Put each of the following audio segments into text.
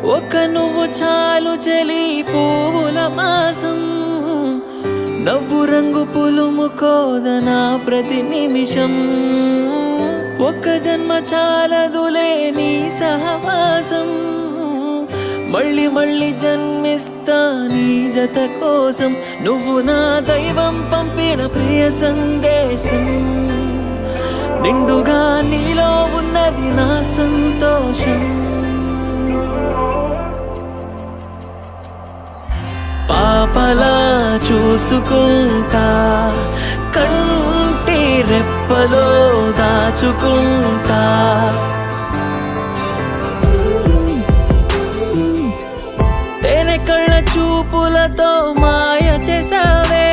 ఒక నువ్వు చాలు చలి పువ్వుల మాసం నవ్వు రంగు పులుముకోదనా ప్రతి నిమిషం ఒక్క జన్మ చాలదులే నీ సహవాసం మళ్ళీ మళ్ళీ జన్మిస్తా నీ జత కోసం నువ్వు నా దైవం పంపిన ప్రియ సందేశం నిండుగా నీలో ఉన్నది నా సంతోషం పాపలా చూసుకుంటా కంటి రెప్పలో దాచుకుంటా తేనె కళ్ళ చూపులతో మాయ చేసావే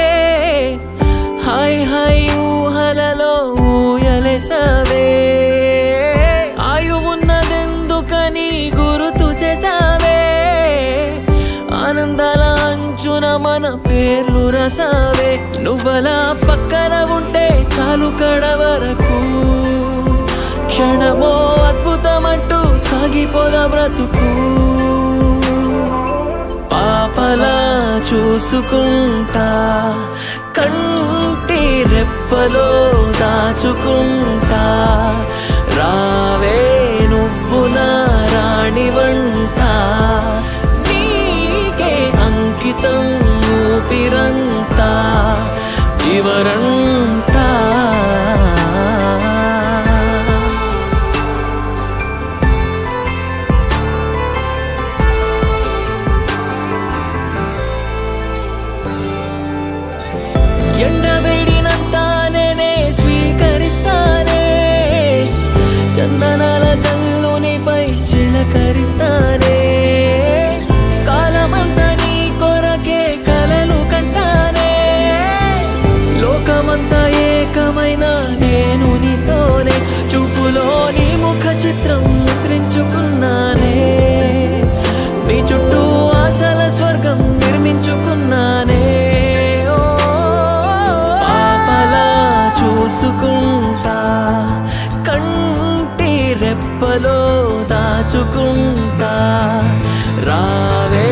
హాయ్ హాయ్ ఊహలలో ఊయలేసావే ఆయువున్నదెందుకని గుర్తు చేసావే ఆనందాల అంచున మన పేర్లు రాసావే నువ్వలా పక్కన ఉంటే చాలు కడ వరకు క్షణమో అద్భుతమంటూ సాగిపోదా బ్రతుకు పాపలా చూసుకుంటా కంటి రెప్పలో దాచుకుంటా రావే నువ్వు నా రాణివంట నీకే అంకితం ఊపిరంతా చివరంతా ఎండవేడినంతా నేనే స్వీకరిస్తానే చందనాల జల్లునిపై చిలకరిస్తానే కాలమంతా నీ కొరకే కలలు కంటానే లోకమంతా ఏకమైన నేను నీతోనే చూపులో నీ ముఖ చిత్రం ముద్రించుకున్నానే నీ చుట్టూ ఆశల స్వర్గం నిర్మించుకున్నానే చూసుకుంటా కంటి రెప్పలో దాచుకుంటా రావే